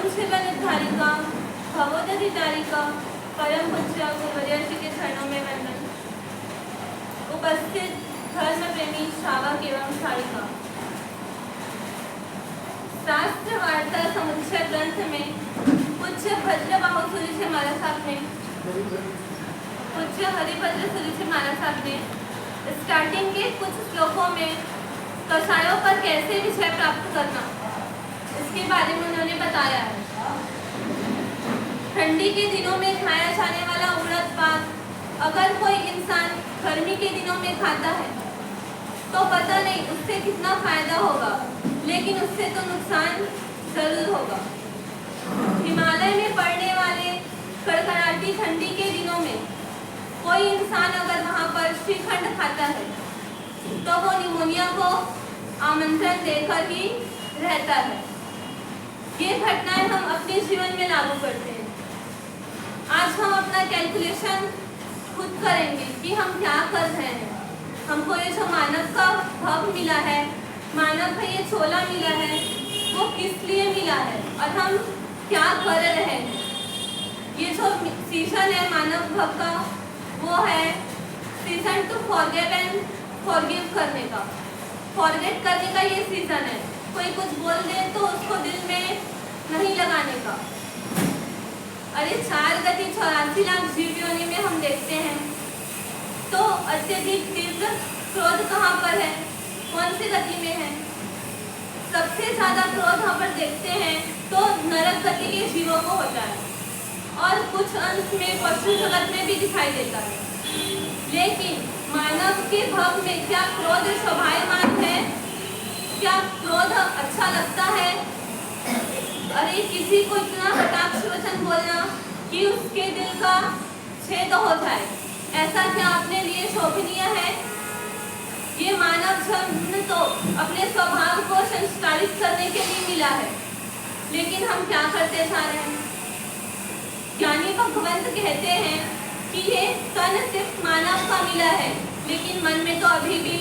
शिव निर्धारिका भगवदधिकारिका परम पूज्य गुरुवर्य श्री के चरणों में वंदन। उपस्थित धर्म प्रेमी श्रावक एवं श्राविका, शास्त्र वार्ता समुच्चय ग्रंथ में पूज्य भद्रबाहु सूर्य महाराज साहब ने पूज्य हरिभद्र सूर्य महाराज साहब ने स्टार्टिंग के कुछ श्लोकों में कषायों पर कैसे विषय प्राप्त करना इसके बारे में उन्होंने बताया है। ठंडी के दिनों में खाया जाने वाला उड़द पाक अगर कोई इंसान गर्मी के दिनों में खाता है तो पता नहीं उससे कितना फायदा होगा, लेकिन उससे तो नुकसान जरूर होगा। हिमालय में पड़ने वाले कड़कड़ाती ठंडी के दिनों में कोई इंसान अगर वहाँ पर श्रीखंड खाता है तो वो निमोनिया को आमंत्रण देकर ही रहता है। ये घटनाएं हम अपने जीवन में लागू करते हैं। आज हम अपना कैलकुलेशन खुद करेंगे कि हम क्या कर रहे हैं। हमको ये जो मानव का भव मिला है, मानव का ये चोला मिला है, वो किस लिए मिला है और हम क्या कर रहे हैं। ये जो सीजन है मानव भव का, वो है season two forgive and forgive करने का, फॉरगेट करने का ये सीजन है। कोई कुछ बोल दे तो उसको दिल में नहीं लगाने का। अरे 4 गति 84 लाख जीव योनि में हम देखते हैं तो अत्यधिक तीव्र क्रोध कहाँ पर है, कौन सी गति में है? सबसे ज्यादा क्रोध हम पर देखते हैं तो नरक गति के जीवों को होता है और कुछ अंश में पशु जगत में भी दिखाई देता है। लेकिन मानव के भव में क्या क्रोध शोभायमान है? क्या क्रोध अच्छा लगता है? अरे किसी को इतना कटाक्ष वचन बोलना कि उसके दिल का छेद हो जाए, ऐसा क्या अपने लिए शोभनीय है? ये मानव जन्म तो अपने स्वभाव को संस्कारित करने के लिए मिला है, लेकिन हम क्या करते जा रहे हैं? ज्ञानी भगवंत कहते हैं कि ये तन सिर्फ मानव का मिला है, लेकिन मन में तो अभी भी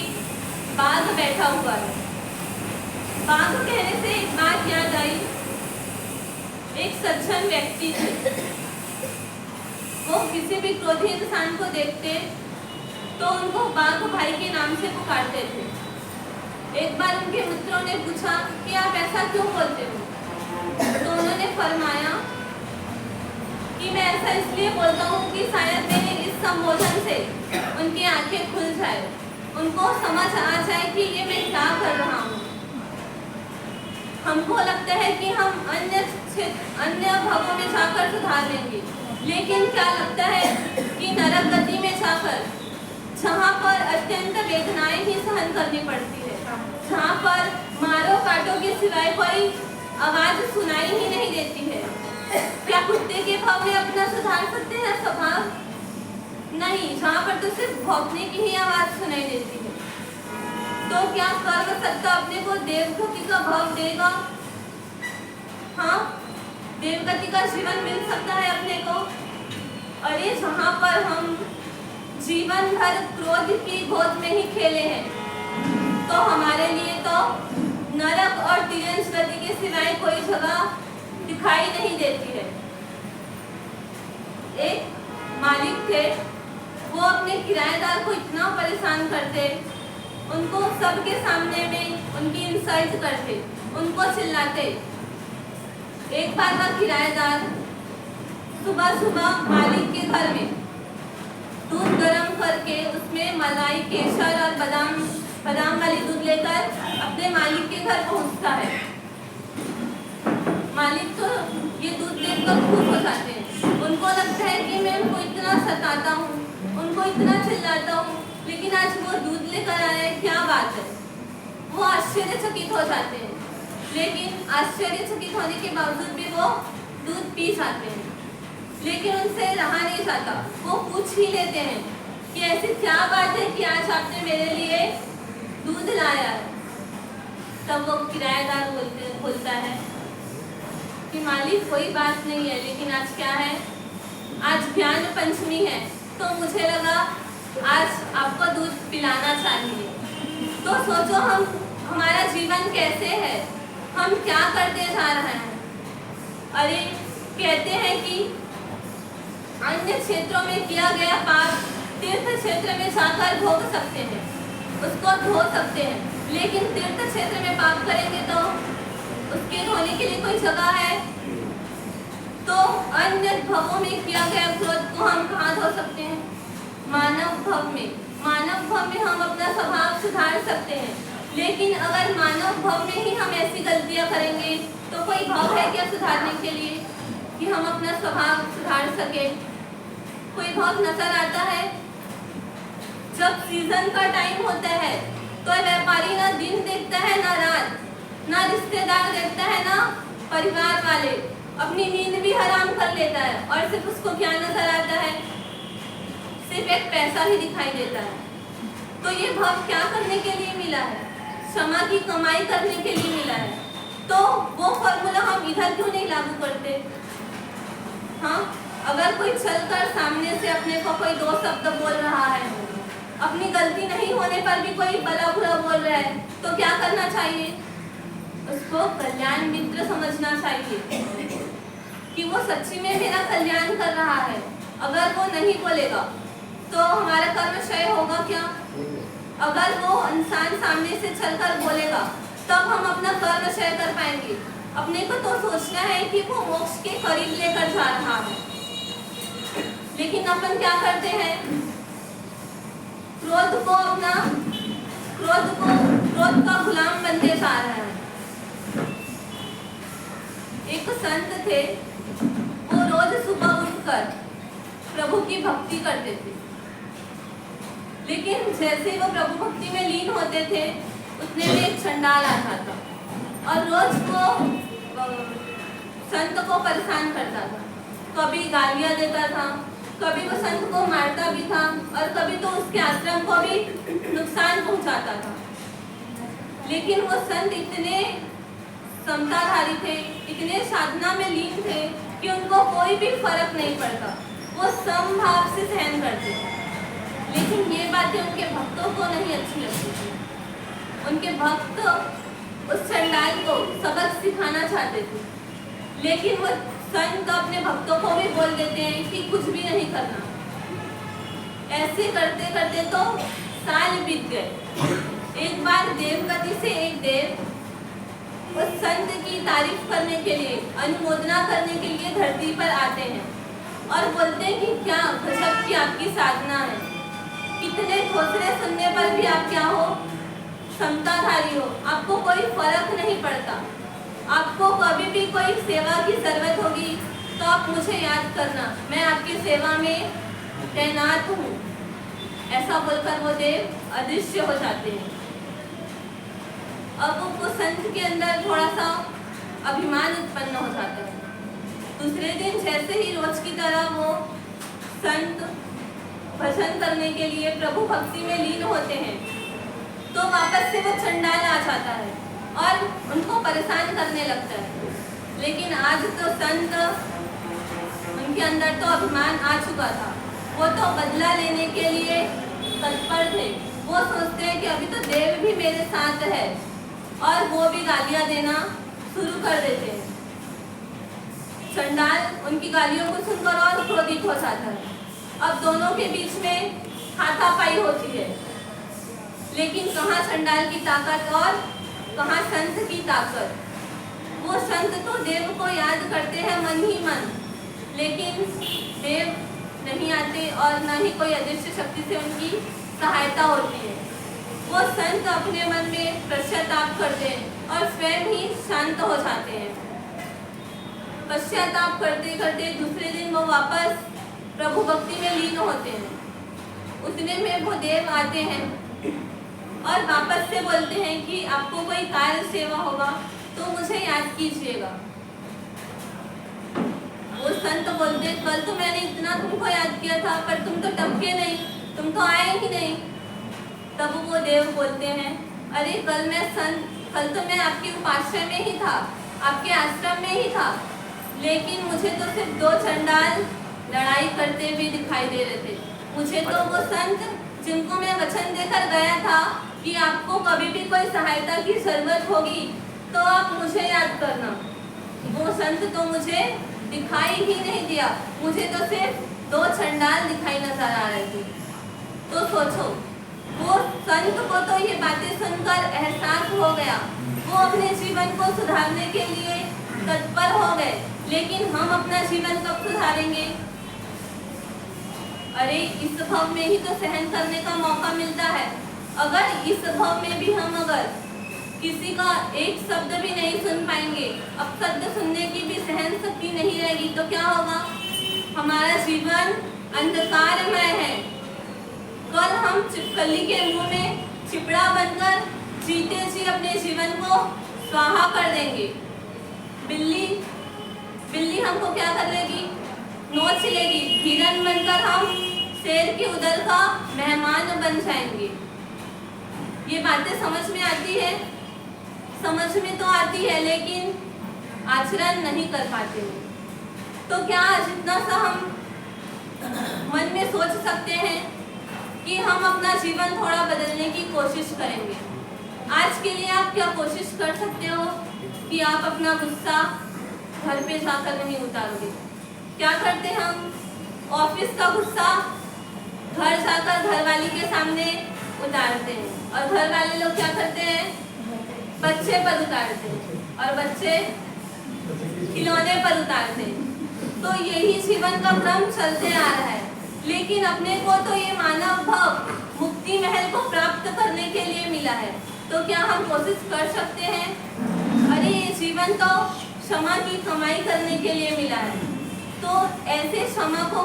बाघ बैठा हुआ है। बाघ कहने से एक बात याद आई। एक सज्जन व्यक्ति थे, वो किसी भी क्रोधी इंसान को देखते तो उनको बाघ भाई के नाम से पुकारते थे। एक बार उनके मित्रों ने पूछा कि आप ऐसा क्यों बोलते हो? तो उन्होंने फरमाया कि मैं ऐसा इसलिए बोलता हूँ कि शायद मेरे इस संबोधन से उनकी आंखें खुल जाए, उनको समझ आ जाए कि ये मैं क्या कर रहा हूँ। हमको लगता है कि हम अन्य भवों में जाकर सुधार लेंगे, लेकिन क्या लगता है कि नरक गति में जाकर, जहाँ पर अत्यंत वेदनाएं ही सहन करनी पड़ती है, जहाँ पर मारो काटो के सिवाय कोई आवाज सुनाई ही नहीं देती है, क्या कुत्ते के भाव में अपना सुधार सकते हैं स्वभाव? नहीं, जहाँ पर तो सिर्फ भौंकने की ही आवाज सुनाई देती है। तो क्या कर्म सत्ता अपने को देवगति का भाव देगा? हाँ, देवगति का जीवन मिल सकता है अपने को। अरे जहाँ पर हम जीवन भर क्रोध की गोद में ही खेले हैं, तो हमारे लिए तो नरक और तिरंज गति के सिवाय कोई जगह दिखाई नहीं देती है। एक मालिक थे, वो अपने किराएदार को इतना परेशान करते, उनको सबके सामने में उनकी इंसल्ट करते, उनको चिल्लाते। एक बार का किराएदार सुबह सुबह मालिक के घर में दूध गर्म करके उसमें मलाई, केसर और बादाम वाली दूध लेकर अपने मालिक के घर पहुंचता है। मालिक तो ये दूध देखकर खुश हो जाते हैं। उनको लगता है कि मैं उनको इतना सताता हूँ, उनको इतना चिल्लाता हूँ, लेकिन आज वो दूध लेकर आए, क्या बात है? वो आश्चर्यचकित हो जाते हैं, लेकिन आश्चर्यचकित होने के बावजूद भी वो दूध पी जाते हैं। लेकिन उनसे रहा नहीं जाता, वो पूछ ही लेते हैं कि ऐसी क्या बात है कि आज आपने मेरे लिए दूध लाया है? तब वो किराएदार बोलता है कि मालिक कोई बात नहीं है, लेकिन आज क्या है? आज ज्ञान पंचमी है, तो मुझे लगा आज आपको दूध पिलाना चाहिए। तो सोचो हमारा जीवन कैसे है, हम क्या करते जा रहे हैं। अरे कहते हैं कि अन्य क्षेत्रों में किया गया पाप तीर्थ क्षेत्र में जाकर भोग सकते हैं, उसको धो सकते हैं, लेकिन तीर्थ क्षेत्र में पाप करेंगे तो उसके धोने के लिए कोई जगह है? तो अन्य भवों में किया गया क्रोध को हम कहाँ धो सकते हैं? मानव भव में। मानव भव में हम अपना स्वभाव सुधार सकते हैं, लेकिन अगर मानव भव में ही हम ऐसी गलतियां करेंगे तो कोई भाव है क्या सुधारने के लिए कि हम अपना स्वभाव सुधार सके? कोई भाव नजर आता है? जब सीजन का टाइम होता है तो व्यापारी ना दिन देखता है ना रात, ना रिश्तेदार देखता है ना परिवार वाले, अपनी नींद भी हराम कर लेता है और सिर्फ उसको क्या नजर आता है? सिर्फ एक पैसा ही दिखाई देता है। तो ये भाव क्या करने के लिए मिला है? क्षमा की कमाई करने के लिए मिला है। तो वो फॉर्मूला हम इधर क्यों नहीं लागू करते? हाँ, अगर कोई चलकर सामने से अपने को कोई दो शब्द बोल रहा है, अपनी गलती नहीं होने पर भी कोई भला बुरा बोल रहा है, तो क्या करना चाहिए? उसको कल्याण मित्र समझना चाहिए कि वो सच्ची में मेरा कल्याण कर रहा है। अगर वो नहीं बोलेगा तो हमारा कर्म क्षय होगा क्या? अगर वो इंसान सामने से चलकर बोलेगा तब हम अपना कर्म क्षय कर पाएंगे। अपने को तो सोचना है कि वो मोक्ष के करीब लेकर जा रहा है, लेकिन अपन क्या करते हैं? क्रोध का गुलाम बनते जा रहे हैं। एक संत थे, वो रोज सुबह उठकर प्रभु की भक्ति करते थे, लेकिन जैसे वो प्रभु भक्ति में लीन होते थे उतने में एक चंडाल आता था और रोज वो संत को परेशान करता था। कभी गालियां देता था, कभी वो संत को मारता भी था और कभी तो उसके आश्रम को भी नुकसान पहुंचाता था। लेकिन वो संत इतने समताधारी थे, इतने साधना में लीन थे कि उनको कोई भी फर्क नहीं पड़ता, वो समभाव से सहन करते थे। लेकिन ये बातें उनके भक्तों को नहीं अच्छी लगती थी। उनके भक्त उस चंडाल को सबक सिखाना चाहते थे, लेकिन वो संत अपने भक्तों को भी बोल देते हैं कि कुछ भी नहीं करना। ऐसे करते करते तो साल बीत गए। एक बार देवगति से एक देव उस संत की तारीफ करने के लिए, अनुमोदना करने के लिए धरती पर आते हैं और बोलते हैं कि क्या गजब की आपकी साधना है, कितने घोषणे सुनने पर भी आप क्या हो, समताधारी हो, आपको कोई फर्क नहीं पड़ता। आपको कभी भी कोई सेवा की जरूरत होगी तो आप मुझे याद करना, मैं आपकी सेवा में तैनात हूँ। ऐसा बोलकर वो देव अदृश्य हो जाते हैं। अब वो संत के अंदर थोड़ा सा अभिमान उत्पन्न हो जाता है। दूसरे दिन जैसे ही रोज की तरह वो संत भजन करने के लिए प्रभु भक्ति में लीन होते हैं, तो वापस से वो चंडाल आ जाता है और उनको परेशान करने लगता है। लेकिन आज तो संत, उनके अंदर तो अभिमान आ चुका था, वो तो बदला लेने के लिए तत्पर थे। वो सोचते हैं कि अभी तो देव भी मेरे साथ है, और वो भी गालियां देना शुरू कर देते हैं। चंडाल उनकी गालियों को सुनकर और क्रोधित हो जाता है। अब दोनों के बीच में हाथापाई होती है, लेकिन कहाँ चंडाल की ताकत और कहाँ संत की ताकत। वो संत तो देव को याद करते हैं मन ही मन, लेकिन देव नहीं आते और न ही कोई अदृश्य शक्ति से उनकी सहायता होती है। वो संत अपने मन में पश्चाताप करते हैं और स्वयं ही शांत हो जाते हैं। पश्चाताप करते करते दूसरे दिन वो वापस प्रभु भक्ति में लीन होते हैं। उतने में वो देव आते हैं और वापस से बोलते हैं कि आपको कोई कार्य सेवा होगा तो मुझे याद कीजिएगा। वो संत बोलते हैं, कल तो मैंने इतना तुमको याद किया था, पर तुम तो टपके नहीं, तुम तो आए ही नहीं। तब वो देव बोलते हैं, अरे कल तो मैं आपके उपाश्रय में ही था, आपके आश्रम में ही था, लेकिन मुझे तो सिर्फ दो चंडाल लड़ाई करते हुए दिखाई दे रहे थे। मुझे तो वो संत जिनको मैं वचन देकर गया था कि आपको कभी भी कोई सहायता की जरूरत होगी तो आप मुझे याद करना, वो संत तो मुझे दिखाई ही नहीं दिया, मुझे तो सिर्फ 2 चंडाल दिखाई नजर आ रहे थे। तो सोचो, वो संत को तो ये बातें सुनकर एहसास हो गया, वो अपने जीवन को सुधारने के लिए तत्पर हो गए, लेकिन हम अपना जीवन कब सुधारेंगे? अरे इस भव में ही तो सहन करने का मौका मिलता है। अगर इस भव में भी हम अगर किसी का एक शब्द भी नहीं सुन पाएंगे, अब शब्द सुनने की भी सहन शक्ति नहीं रहेगी, तो क्या होगा? हमारा जीवन अंधकारमय है। कल हम छिपकली के मुंह में चिपड़ा बनकर जीते जी अपने जीवन को स्वाहा कर देंगे। बिल्ली हमको क्या कर लेगी? नोच लेगी। हिरन बनकर हम शेर की उदर का मेहमान बन जाएंगे। ये बातें समझ में आती है? समझ में तो आती है, लेकिन आचरण नहीं कर पाते हैं। तो क्या जितना सा हम मन में सोच सकते हैं कि हम अपना जीवन थोड़ा बदलने की कोशिश करेंगे। आज के लिए आप क्या कोशिश कर सकते हो कि आप अपना गुस्सा घर पे जाकर नहीं उतारोगे? क्या करते हम? ऑफिस का गुस्सा घर जाकर घरवाली के सामने उतारते हैं, और घर वाले लोग क्या करते हैं? बच्चे पर उतारते हैं, और बच्चे खिलौने पर उतारते हैं। तो यही जीवन का क्रम चलते आ रहा है। लेकिन अपने को तो ये मानव भव मुक्ति महल को प्राप्त करने के लिए मिला है, तो क्या हम कोशिश कर सकते हैं? अरे ये जीवन तो क्षमा की कमाई करने के लिए मिला है। तो ऐसे क्षमा को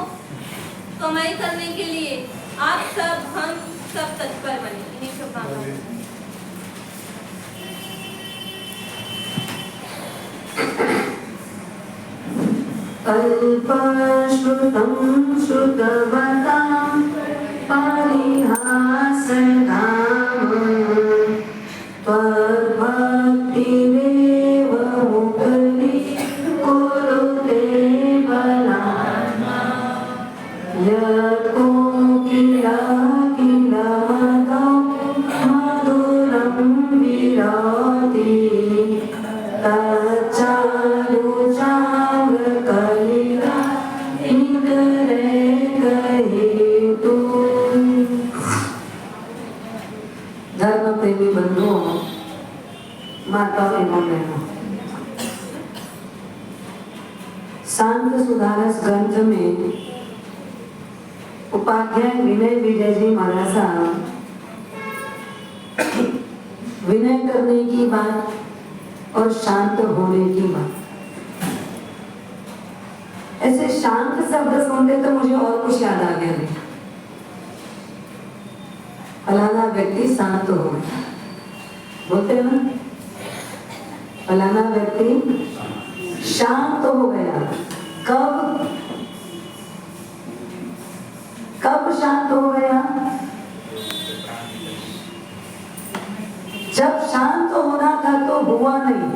कमाई करने के लिए आप सब, हम सब तत्पर बने। इन्हीं शुभकामनाओं। अल्पश्रुतं श्रुतवतां परिहासधाम त्वद्भक्तिरेव मुखरी कुरुते बलान् यतो किल किल मदं मधुरं विरति धर्म प्रेमी बंधुओं, माता एवं बहनों, शांत सुधारस ग्रंथ में उपाध्याय विनय विजय जी महाराज साहब विनय करने की बात और शांत होने की बात, ऐसे शांत शब्द सुनते तो मुझे और कुछ याद आ गया। नहीं, फलाना व्यक्ति शांत हो गया, बोलते हैं ना, फलाना व्यक्ति शांत हो गया। कब शांत हो गया? जब शांत होना था तो हुआ नहीं,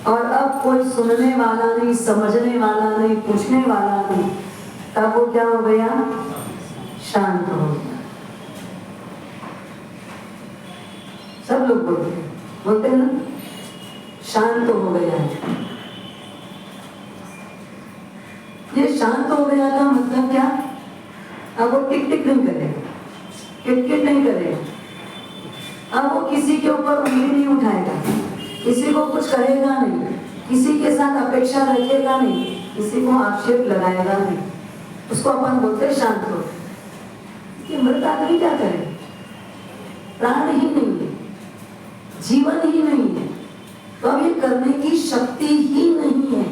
और अब कोई सुनने वाला नहीं, समझने वाला नहीं, पूछने वाला नहीं, तब वो क्या हो गया? शांत हो गया। सब लोग बोलते हैं ना, शांत हो गया। ये शांत हो गया का मतलब क्या? अब वो टिक टिक नहीं करेगा, किटकिट नहीं करेगा, अब वो किसी के ऊपर उंगली नहीं उठाएगा, किसी को कुछ कहेगा नहीं, किसी के साथ अपेक्षा रखेगा नहीं, किसी को आक्षेप लगाएगा नहीं। उसको अपन बोलते शांत हो। मृत आदमी क्या करे? प्राण ही नहीं है, जीवन ही नहीं है, तो अब ये करने की शक्ति ही नहीं है।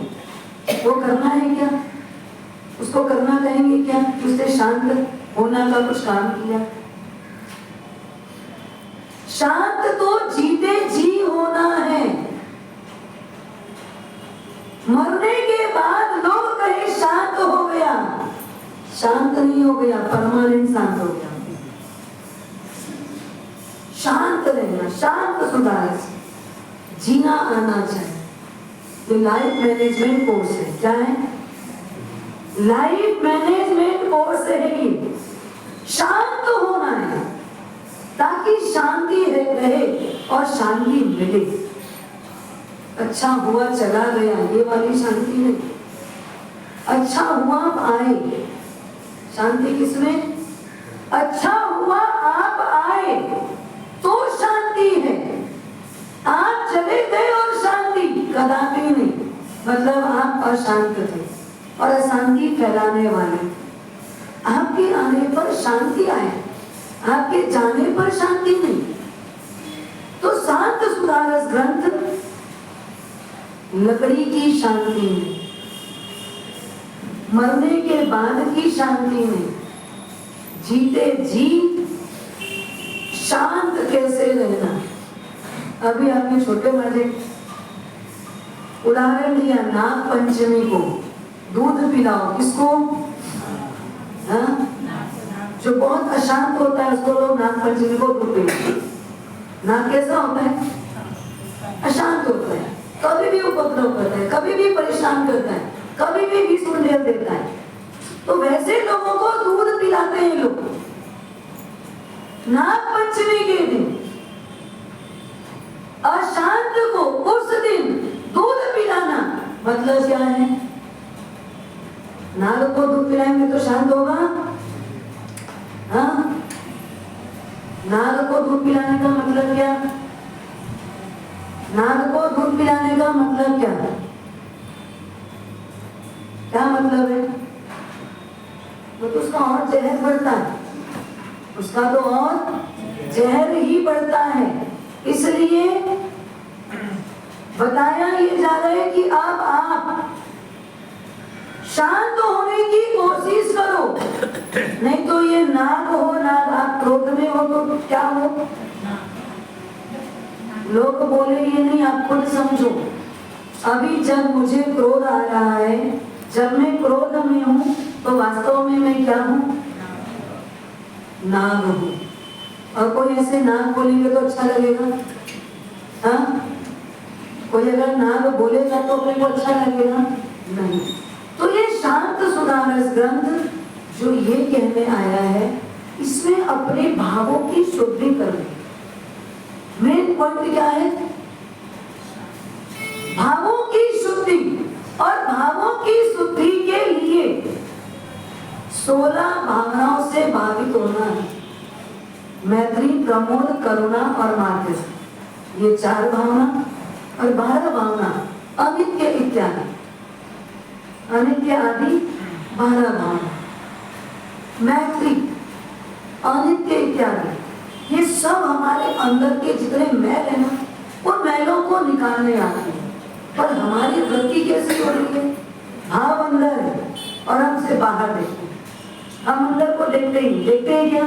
वो करना है क्या? उसको करना कहेंगे क्या? उससे शांत होना का कुछ काम किया? शांत तो जीते जी होना है। मरने के बाद लोग कहे शांत हो गया, शांत नहीं हो गया, परमानेंट शांत हो गया। शांत रहना, शांत सुधार जीना आना चाहिए। तो लाइफ मैनेजमेंट कोर्स है। क्या है? लाइफ मैनेजमेंट कोर्स है कि शांत होना है ताकि शांति रहे और शांति मिले। अच्छा हुआ चला गया, ये वाली शांति नहीं। अच्छा हुआ आप आए, शांति किसमें? अच्छा हुआ आप आए तो शांति है। आप चले गए और शांति कदापि नहीं, मतलब आप अशांत थे और अशांति फैलाने वाले। आपके आने पर शांति आए, आपके जाने पर शांति नहीं। तो शांत सुधारस ग्रंथ लकड़ी की शांति में, मरने के बाद की शांति में, जीते जी शांत कैसे रहना। अभी आपने छोटे मजे उदाहरण दिया, नाग पंचमी को दूध पिलाओ, किसको? हाँ? जो बहुत अशांत होता है उसको लोग नाग पंचमी को दूध पिलाते। नाग कैसा होता है? अशांत होता है, कभी भी उपद्रव करता है, कभी भी परेशान करता है, कभी भी विष उंडेल देता है। तो वैसे लोगों को दूध पिलाते हैं लोग नाग पंचमी के दिन। अशांत को उस दिन दूध पिलाना मतलब क्या है? नाग को दूध पिलाएंगे तो शांत होगा? हाँ? नाग को दूध पिलाने का मतलब क्या? नाग को दूध पिलाने का मतलब क्या? क्या मतलब है? तो उसका और जहर बढ़ता है, उसका तो और जहर ही बढ़ता है। इसलिए बताया ये जा रहा है कि अब आप शांत होने की कोशिश करो, नहीं तो ये नाग हो, नाग आप क्रोध में हो तो क्या हो? लोग बोले ये नहीं, आप खुद समझो। अभी जब मुझे क्रोध आ रहा है, जब मैं क्रोध में हूं तो वास्तव में मैं क्या हूं? नाग हूं। और कोई ऐसे नाग बोलेंगे तो अच्छा लगेगा? हाँ? कोई अगर नाग बोलेगा तो अपने को अच्छा लगेगा? नहीं। तो ये शांत सुधारस ग्रंथ जो ये कहने आया है, इसमें अपने भावों की शुद्धि करनी। मेन पॉइंट क्या है? भावों की शुद्धि। और भावों की शुद्धि के लिए 16 भावनाओं से भावित होना है। मैत्री, प्रमोद, करुणा और मार्गदर्शन, ये 4 भावना और 12 भावना अनित्य इत्यादि, अनित्य आदि 12 भावना। मैत्री, अनित्य इत्यादि, ये सब हमारे अंदर के जितने मैल है ना, उन मैलों को निकालने आते हैं। पर हमारी वृत्ति कैसी हो रही है? भाव अंदर है और हमसे बाहर देखते हैं। हम अंदर को देखते ही क्या?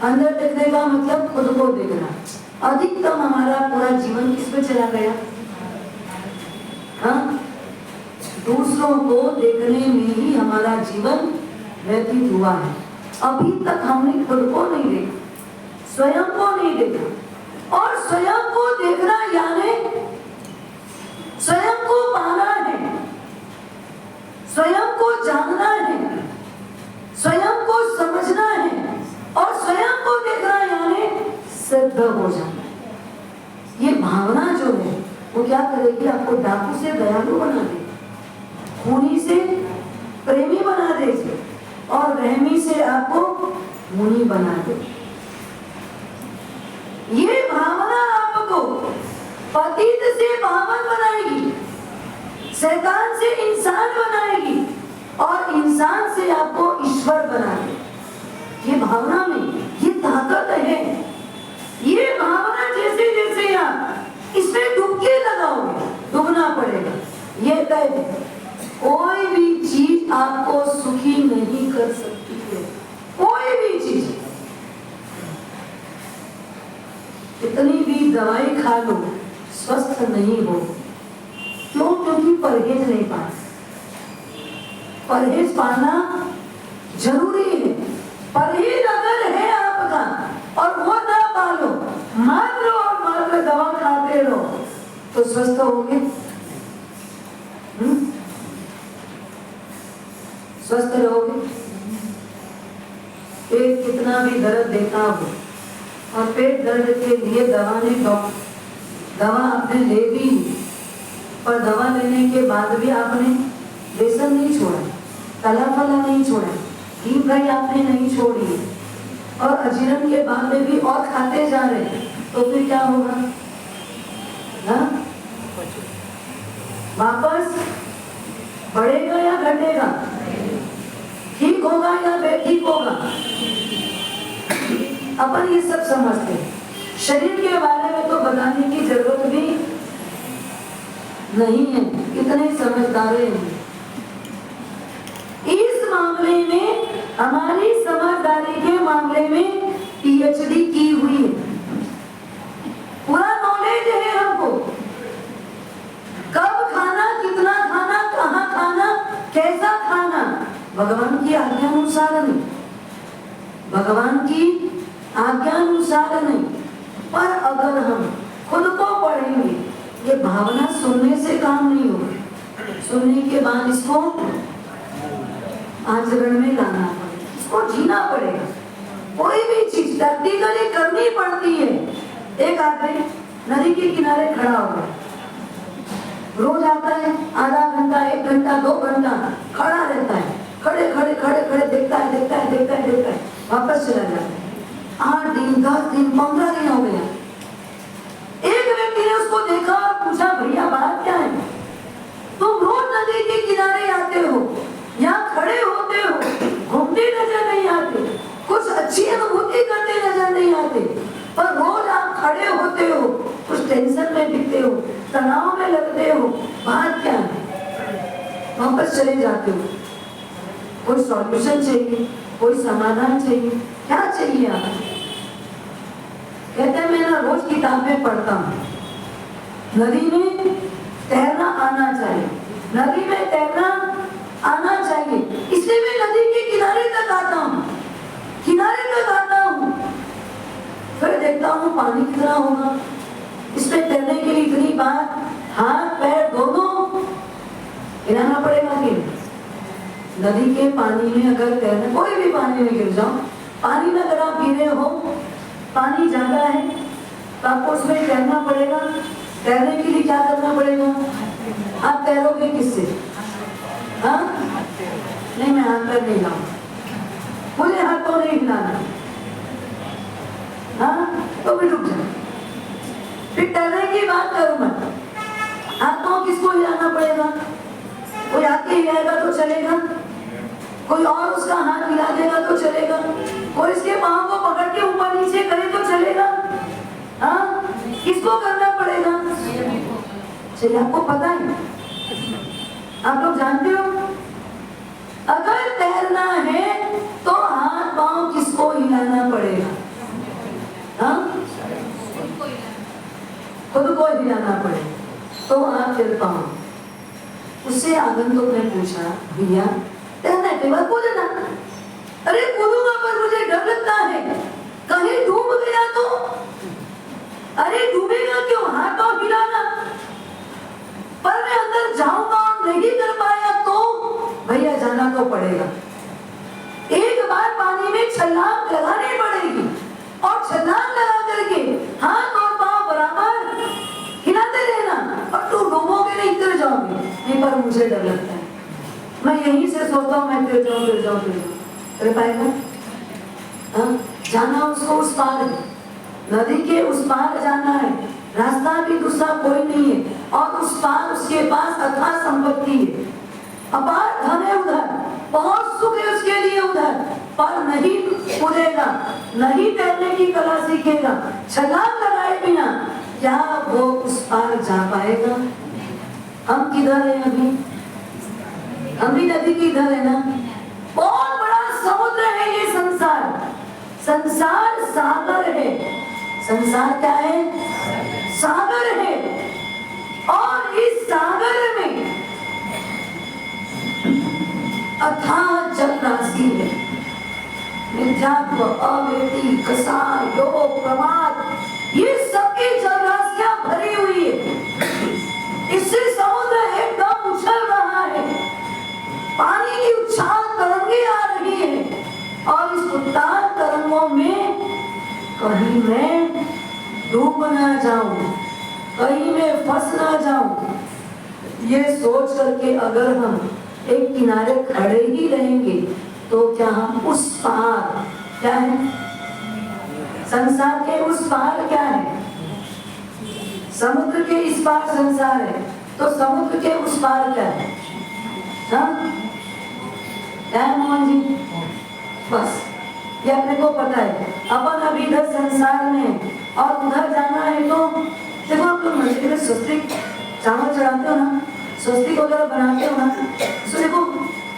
अंदर देखने का मतलब खुद को देखना। अधिकतम हमारा पूरा जीवन किसमें चला गया? हाँ? दूसरों को देखने में ही हमारा जीवन व्यतीत हुआ है। अभी तक हमने खुद को नहीं देखा, स्वयं को नहीं देखा। और स्वयं को देखना यानी स्वयं को पाना है, स्वयं को जानना है, स्वयं को समझना है और स्वयं को देखना यानी सिद्ध हो जाना है। ये भावना जो है वो क्या करेगी? आपको डाकू से दयालु बना देगी, खूनी से प्रेमी बना देगी और रहमी से आपको मुनि बना देगी। ये भावना आपको पतित से पावन बनाएगी, शैतान से इंसान बनाएगी और इंसान से आपको ईश्वर बना देगी। ये भावना में ये ताकत है। ये भावना जैसे जैसे आप इसमें डुबकी लगाओगे, डूबना पड़ेगा। ये तय है, कोई भी चीज आपको सुखी नहीं कर सकती है, कोई भी चीज। कितनी भी दवाई खा लो स्वस्थ नहीं हो। क्यों? क्योंकि परहेज नहीं पाते। परहेज पाना जरूरी है। परहेज अगर है आपका और वो ना पालो, मात्र और मात्र दवा खाते रहो तो स्वस्थ होगे? स्वस्थ रहोगे? पेट कितना भी दर्द देता हो और पेट दर्द के लिए दवा आपने ले भी पर दवा लेने के बाद भी आपने बेसन नहीं छोड़ा, तला फला नहीं छोड़ा, घी फ्राई आपने नहीं छोड़ी और अजीर्ण के बाद में भी और खाते जा रहे हैं, तो फिर क्या होगा? हाँ? वापस बढ़ेगा या घटेगा? ठीक होगा या बेठीक होगा? अपन ये सब समझते हैं। शरीर के बारे में तो बताने की जरूरत भी नहीं है, कितने समझदार हैं। इस मामले में, हमारी समझदारी के मामले में पीएचडी की हुई है, पूरा नॉलेज है हमको। कब खाना, कितना खाना, कहाँ खाना, कैसा खाना, भगवान की आज्ञानुसार नहीं, भगवान की आज्ञानुसार नहीं। पर अगर हम खुद को पढ़ेंगे, ये भावना सुनने से काम नहीं होगा, सुनने के बाद इसको आचरण में लाना पड़ेगा, इसको जीना पड़ेगा। कोई भी चीज प्रैक्टिकली करनी पड़ती है। एक आदमी नदी के किनारे खड़ा होगा, रोज आता है, आधा घंटा, 1 घंटा, 2 घंटा खड़ा रहता है, खड़े खड़े खड़े खड़े देखता है, देखता है, देखता है, देखता है, वापस चला जाता है। 8 दिन, 10 दिन, 15 दिन हो गया। एक व्यक्ति ने उसको देखा और पूछा, भैया बात क्या है? तुम रोज नदी के किनारे आते हो, यहाँ खड़े होते हो, घूमते नजर नहीं आते, कुछ अच्छी अनुभूति करते नजर नहीं आते, पर रोज आप खड़े होते हो, कुछ टेंशन में दिखते हो, तनाव में लगते हो, बात क्या है? वापस चले जाते हो। कोई सॉल्यूशन चाहिए, कोई समाधान चाहिए, क्या चाहिए आपको? कहते हैं मैं ना रोज किताबें पढ़ता हूँ, नदी में तैरना आना चाहिए, नदी में तैरना आना चाहिए, इसलिए मैं नदी के किनारे तक आता हूँ, किनारे तक आता हूँ। फिर देखता हूँ पानी कितना होगा, इसमें तैरने के लिए इतनी बार हाथ पैर दोनों हिलाना पड़ेगा कि नदी के पानी में अगर तैरना, कोई भी पानी में गिर जाओ, पानी में अगर आप गिरे हो, पानी ज्यादा है तो आपको उसमें तैरना पड़ेगा। तैरने के लिए क्या करना पड़ेगा? आप तैरोगे किससे? हाँ? नहीं, मैं हाथ पैर नहीं लाऊंगा, मुझे हाथ तो नहीं हिलाना। हाँ? तो भी रुक जाए, फिर तैरने की बात करूं मैं, हाथ पांव किसको हिलाना पड़ेगा? कोई आके हिलाएगा तो चलेगा, कोई और उसका हाथ हिला देगा तो चलेगा, कोई इसके पांव को पकड़ के ऊपर नीचे करे तो चलेगा। हाँ? किसको करना पड़ेगा? चलिए, आपको पता है, आप लोग जानते हो, अगर तैरना है तो हाथ पांव किसको हिलाना पड़ेगा? हाँ? खुद को हिलाना पड़ेगा तो आप चल पाओ। उससे आगंतुक ने पूछा, भैया तैरना के बाद कूदना? अरे कूदूंगा पर मुझे डर लगता है, कहीं डूब गया तो? अरे डूबेगा क्यों, हाथ पांव हिलाना। पर मैं अंदर जाऊंगा और नहीं कर पाया तो? भैया जाना तो पड़ेगा, एक बार पानी में छलांग लगानी पड़ेगी और छलांग लगा करके हाथ और पांव बराबर हिलाते रहना, और तू डूबोगे नहीं, गिर जाओगे। नहीं, पर मुझे डर लगता है, मैं यहीं से सोचता हूँ मैं गिर जाऊँ, गिर जाऊँ, गिर जाऊँ। अरे पाएगा? हाँ? जाना उसको उस पार, नदी के उस पार जाना है, रास्ता भी दूसरा कोई नहीं है, और उस पार उसके पास अथाह संपत्ति है, अपार धन है उधर, बहुत सुख है उसके लिए उधर, पर नहीं कूदेगा, नहीं तैरने की कला सीखेगा, छलांग लगाए बिना क्या वो उस पार जा पाएगा? हम किधर हैं अभी? हम भी नदी की इधर है ना। बहुत बड़ा समुद्र है ये संसार, संसार सागर है। संसार क्या है? सागर है। और इस सागर में अथाह जल राशि है, मिथ्यात्व, अवैति, कसार, योग, प्रमाद, ये सबकी जल राशियां भरी हुई है। इससे समुद्र एकदम उछल रहा है, पानी की उछाल तरंगे आ रही है, और इस उतार तरंगों में कहीं मैं डूब ना जाऊं, कहीं मैं फंस ना जाऊं, ये सोच करके अगर हम एक किनारे खड़े ही रहेंगे तो क्या हम उस पार, क्या है संसार के उस पार, क्या है समुद्र के इस पार संसार है, तो समुद्र के उस पार क्या है? हाँ? क्या है मोहन जी? बस ये अपने को पता है। अपन अभी इधर संसार में और उधर जाना है तो देखो, आप लोग मंदिर में स्वस्तिक चावल चढ़ाते हो ना, स्वस्तिक वगैरह बनाते हो ना, तो देखो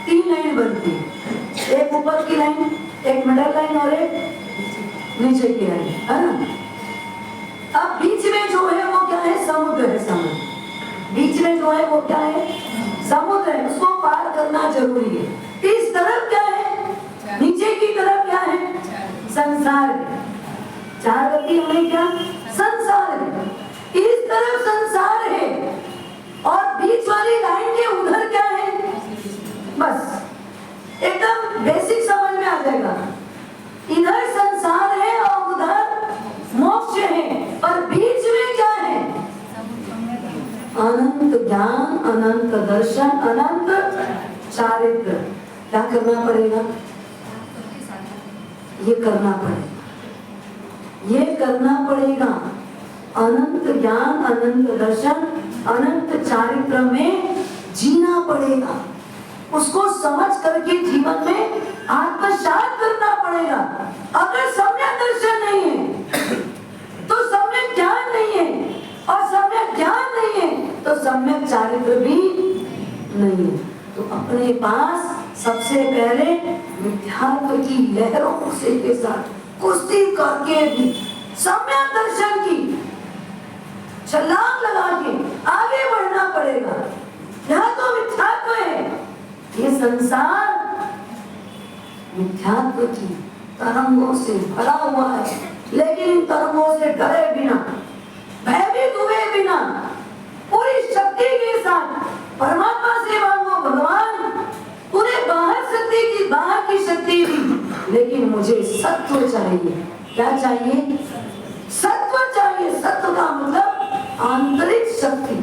3 लाइन बनती है, एक ऊपर की लाइन, एक मिडल लाइन और एक नीचे की लाइन, है ना। अब बीच में जो है वो क्या है? समुद्र है। समुद्र बीच में जो है वो क्या है? समुद्र है। उसको पार करना जरूरी है। इस तरफ क्या है? नीचे की तरफ क्या है? संसार है। 4 गति में क्या? संसार है। इस तरफ संसार है और बीच वाली लाइन के उधर क्या है? बस एकदम बेसिक समझ में आ जाएगा। इधर संसार है और उधर मोक्ष है, और बीच में क्या है? अनंत ज्ञान, अनंत दर्शन, अनंत चारित्र। क्या करना पड़ेगा? ये करना पड़ेगा, ये करना पड़ेगा। अनंत ज्ञान, अनंत दर्शन, अनंत चारित्र में जीना पड़ेगा। उसको समझ करके जीवन में आत्मसात करना पड़ेगा। अगर सम्यक दर्शन नहीं है तो सम्यक ज्ञान नहीं है, और सम्यक ज्ञान नहीं है तो सम्यक चारित्र भी नहीं है। तो अपने पास सबसे पहले विद्यात्व की लहरों से के साथ कुश्ती करके भी सम्यक दर्शन की छलांग लगा के आगे बढ़ना पड़ेगा। यहाँ तो मिथ्यात्व है, ये संसार मिथ्यात्व की तरंगों से भरा हुआ है, लेकिन इन तरंगों से डरे बिना, भयभीत हुए बिना, पूरी शक्ति के साथ परमात्मा से मांगो, भगवान पूरे बाहर शक्ति की, बाहर की शक्ति भी, लेकिन मुझे सत्व चाहिए। क्या चाहिए? सत्व चाहिए। सत्व का मतलब आंतरिक शक्ति,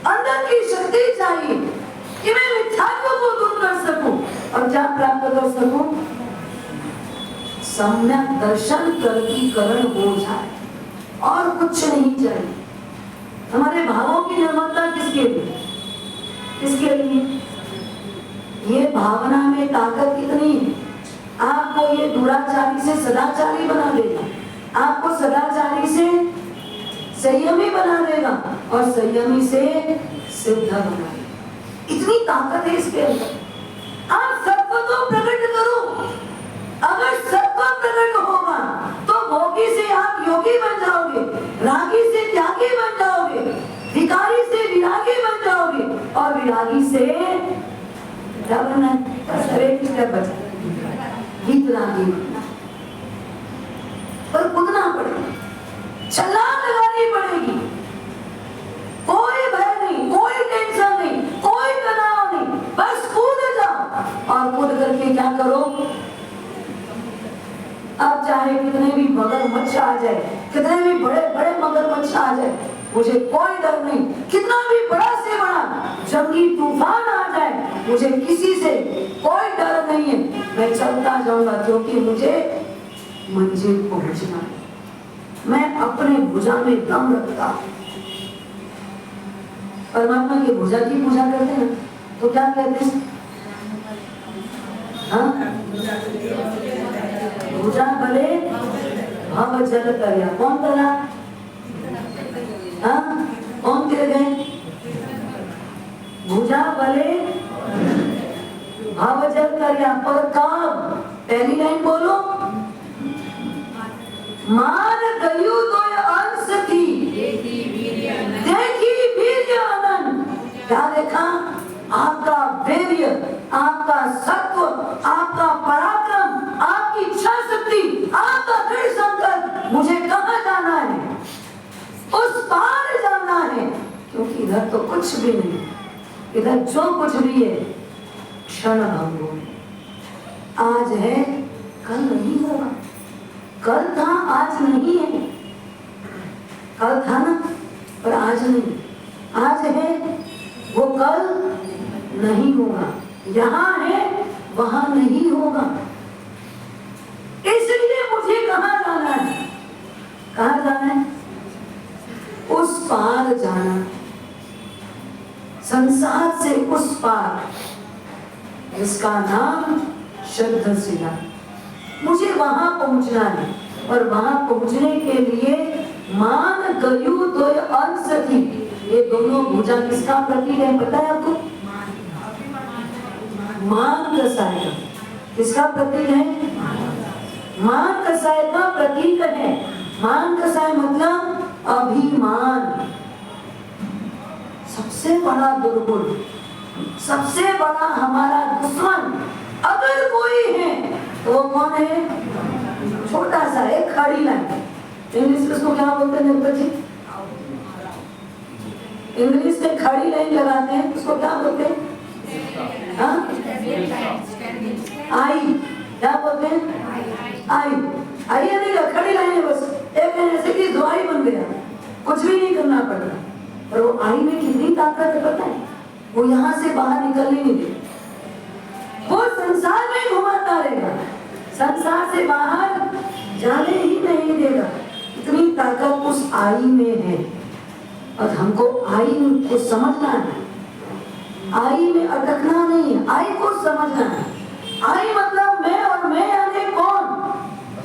अंदर की शक्ति चाहिए कि मैं मिथ्यात्व को दूर कर सकूं। और क्या प्राप्त कर सकूं? सम्यक दर्शन कर्मीकरण हो जाए, और कुछ नहीं चाहिए। हमारे भावों की निर्मलता किसके लिए? किसके लिए? ये भावना में ताकत कितनी है? आपको ये दुराचारी से सदाचारी बना देगा, आपको सदाचारी से संयमी बना देगा, और संयमी से सिद्ध बना देगा। इतनी ताकत है इसके अंदर। आप सत्व तो प्रकट करो। अगर सत्व प्रकट होगा तो भोगी से आप योगी बन जाओगे, रागी से त्यागी बन जाओगे, भिखारी से विरागी बन जाओगे, और विरागी से क्या बनना है? वितरागी बनना। पर कूदना पड़ेगा, छलांग लगानी पड़ेगी। कोई भय नहीं, कोई टेंशन नहीं, कोई तनाव नहीं, बस कूद जाओ। और कूद करके क्या करो? अब चाहे कितने भी मगरमच्छ आ जाए, कितने भी बड़े बड़े मगरमच्छ आ जाए, मुझे कोई डर नहीं। कितना भी बड़ा से बड़ा जंगी तूफान आ जाए, मुझे किसी से कोई डर नहीं है। मैं चलता जाऊंगा, क्योंकि मुझे मंजिल पहुंचना है। मैं अपने भुजा में दम रखता हूं। परमात्मा की भुजा की पूजा करते हैं तो क्या कहते हैं? हाँ? भुजा बले भव जल तरिया। कौन तरा? हाँ? कौन तिर गए? भुजा बले भव जल तरिया। पर कब? पहली लाइन बोलो। मान गयु तो अंश थी, देखी वीर्य अनंत। क्या देखा? आपका वीर्य, आपका सत्व, आपका पराक्रम, आपकी इच्छा शक्ति, आपका दृढ़ संकल्प। मुझे कहाँ जाना है? उस पार जाना है, क्योंकि इधर तो कुछ भी नहीं। इधर जो कुछ भी है क्षण भंगुर। आज है, कल नहीं होगा। कल था, आज नहीं है। कल था ना, पर आज नहीं। आज है वो कल नहीं होगा, यहाँ है वहां नहीं होगा। इसलिए मुझे कहाँ जाना है? कहाँ जाना है? उस पार जाना, संसार से उस पार, जिसका नाम शुद्ध शिला। मुझे वहां पहुंचना है और वहां पहुंचने के लिए मान गयु दो अंश थी। ये दोनों भुजा किसका प्रतीक है पता है आपको? मान कसाय का। किसका प्रतीक है? मान कसाय का प्रतीक है। मान कसाय मतलब अभिमान। सबसे बड़ा दुर्गुण, सबसे बड़ा हमारा दुश्मन अगर कोई है तो वो कौन है? छोटा सा एक खड़ी लाइन। इंग्लिश में उसको क्या बोलते हैं बच्चे? इंग्लिश में खड़ी लाइन लगाते हैं, उसको क्या बोलते हैं? आई। क्या बोलते हैं? आई। आई है नहीं, खड़ी लाइन है बस। एक ऐसे की दुआई बन गया, कुछ भी नहीं करना पड़ता। और वो आई में कितनी ताकत है पता है? वो यहाँ से बाहर निकलने नहीं दे, वो संसार में घुमाता रहेगा, संसार से बाहर जाने ही नहीं देगा। इतनी ताकत उस आई में है और हमको आई को समझना है। आई में अटकना नहीं है, आई को समझना है। आई मतलब मैं, और मैं यानी कौन?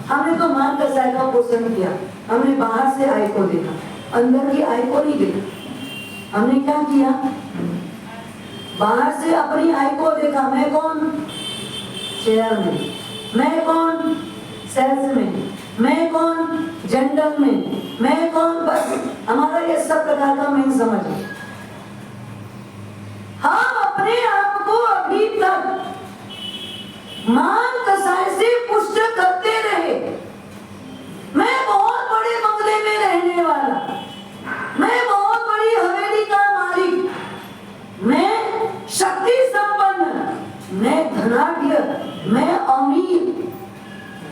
हमने तो मान कसाय का पोषण किया, हमने बाहर से आई को देखा, अंदर की आई को नहीं देखा। हमने क्या किया? बाहर से अपनी आई को देखा। मैं कौन? चेयर में। मैं कौन? सेल्स में। मैं कौन? जेंडर में। मैं कौन? बस हमारा ये सब प्रकार का मैं समझ। हम अपने आप को अभी तक मान कसाय से पुष्ट करते रहे। मैं बहुत बड़े बंगले में रहने वाला, मैं बहुत बड़ी हवेली का मालिक, मैं शक्ति संपन्न, मैं धनाढ्य, मैं अमीर।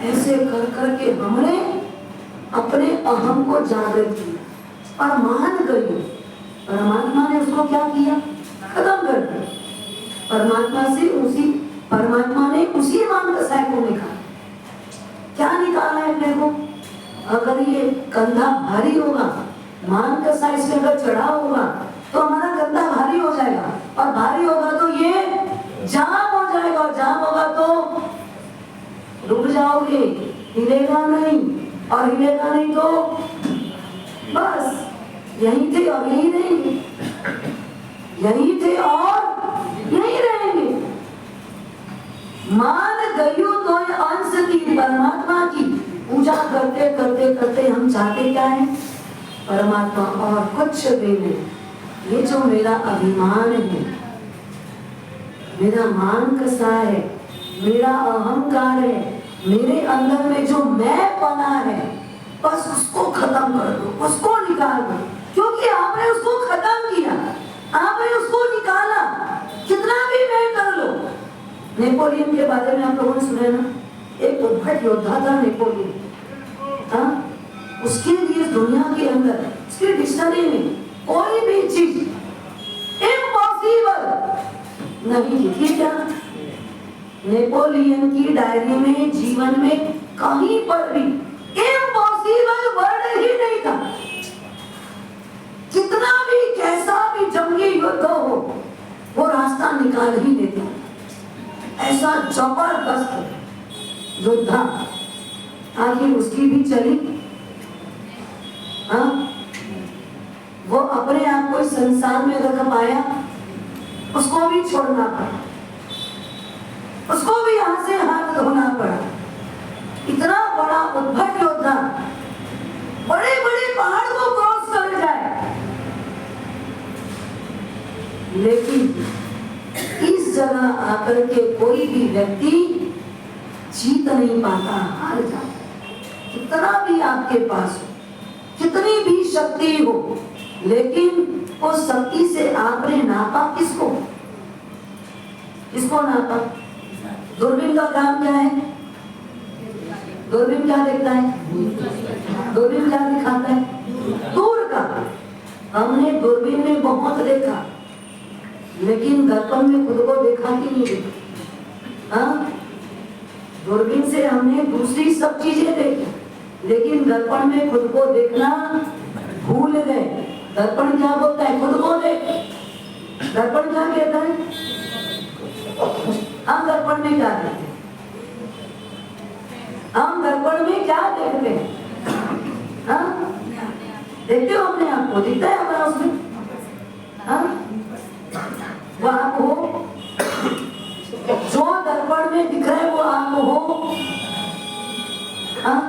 ऐसे कर करके हमने अपने अहम को जागृत किया और मान गए। परमात्मा ने उसको क्या किया? खत्म कर दिया। परमात्मा ने उसी मान कसाय को निकाला। क्या निकाला है अपने को? अगर ये कंधा भारी होगा, मान कसाय इसमें अगर चढ़ा होगा तो हमारा कंधा भारी हो जाएगा, और भारी होगा तो ये जाम हो जाएगा, और जाम होगा तो रुक जाओगे, हिलेगा नहीं, और हिलेगा नहीं तो बस यहीं थे और यहीं रहेंगे, यहीं थे और यहीं रहेंगे। मान गयु तो अंश की परमात्मा की पूजा करते करते करते हम चाहते क्या है? परमात्मा और कुछ भी नहीं। ये जो मेरा अभिमान है, मेरा मान कसाय है, मेरा अहंकार है, मेरे अंदर में जो मैं पना है, बस उसको खत्म कर दो, उसको निकाल दो। क्योंकि आपने उसको खत्म किया, आपने उसको निकाला, कितना भी मैं कर लो। नेपोलियन के बारे में आप लोगों ने सुना ना? एक उद्भट योद्धा था नेपोलियन। उसके लिए दुनिया के अंदर, उसके डिक्शनरी में कोई भी चीज इम्पॉसिबल नहीं लिखी। क्या नेपोलियन की डायरी में, जीवन में कहीं पर भी इम्पॉसिबल वर्ड ही नहीं था। कितना भी कैसा भी जंगी युद्ध हो, वो रास्ता निकाल ही देता। ऐसा जबरदस्त योद्धा। आखिर उसकी भी चली। वो अपने आप को इस संसार में रख पाया, उसको भी छोड़ना पड़ा, उसको भी यहाँ से हाथ धोना पड़ा। इतना बड़ा उद्भट योद्धा बड़े बड़े पहाड़ को क्रॉस कर जाए, लेकिन इस जगह आकर के कोई भी व्यक्ति जीत नहीं पाता, हार जाता। कितना भी आपके पास हो, कितनी भी शक्ति हो, लेकिन उस शक्ति से आपने नापा किसको? किसको नापा? दूरबीन का काम क्या है? दूरबीन क्या देखता है? दूरबीन क्या दिखाता है? दूर का। हमने दूरबीन में बहुत देखा, लेकिन दर्पण में खुद को देखा कि नहीं देखा? हाँ, दूरबीन से हमने दूसरी सब चीजें देखी, लेकिन दर्पण में खुद को देखना भूल गए। दर्पण क्या बोलता है? खुद को देख। दर्पण क्या कहता है? हम दर्पण में क्या देखते हैं? हम दर्पण में क्या देखते हैं? हाँ, देखते हो अपने आप को? दिखता है हमारा उसमें? हाँ, वो आप हो, जो दर्पण में दिख रहा है वो आप हो। हाँ,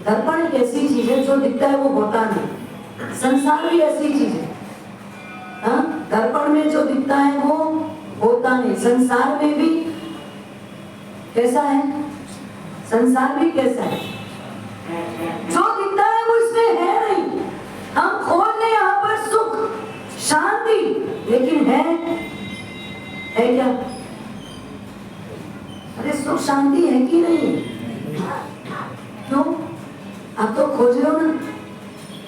दर्पण एक ऐसी चीज है जो दिखता है वो होता नहीं। संसार भी ऐसी चीज है। हाँ, दर्पण में जो दिखता है वो होता नहीं। संसार में भी कैसा है? संसार भी कैसा है? जो दिखता है वो इसमें है नहीं। हम खोज रहे यहाँ पर सुख शांति, लेकिन है क्या? अरे सुख शांति है कि नहीं? क्यों? आप तो खोज रहे हो ना।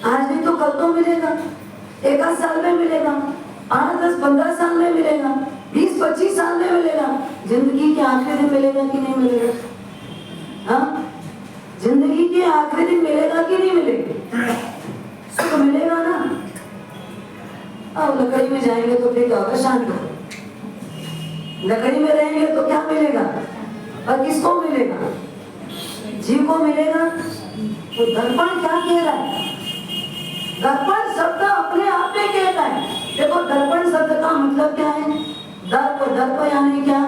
आज नहीं तो कल तो मिलेगा, 1 साल में मिलेगा, 8, 10, 15 साल में मिलेगा, 20, 25 साल में मिलेगा। जिंदगी के आखिरी दिन मिलेगा कि नहीं मिलेगा? हाँ, जिंदगी के आखिरी दिन मिलेगा कि नहीं मिलेगा? सुख मिलेगा ना। अब लकड़ी में जाएंगे तो फिर क्या होगा? शांत होगा। लकड़ी में रहेंगे तो क्या मिलेगा? और किसको मिलेगा? जीव को मिलेगा। तो दर्पण क्या कह रहा है? दर्पण शब्द अपने आप में कहता है। देखो, दर्पण शब्द का मतलब क्या है? दर्प, दर्प यानी क्या?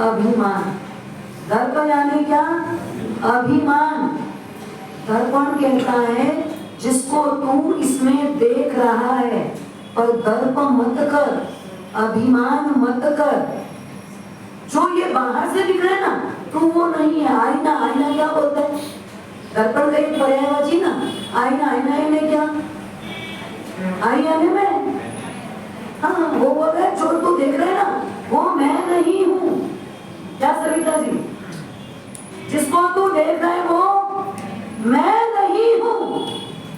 अभिमान। दर्प यानी क्या? अभिमान। दर्पण कहता है जिसको तू इसमें देख रहा है, और दर्प मत कर, अभिमान मत कर। जो ये बाहर से दिख रहा है ना, तू वो नहीं है। आईना, आईना क्या बोलता है? दर्पण का एक पर्यायवाची ना। आईना, आईना में क्या? आईने में, हाँ, वो बोल रहा है जो तू देख रहे है ना वो मैं नहीं हूँ। क्या सविता जी? जिसको तू देख रहा है वो मैं नहीं हूँ।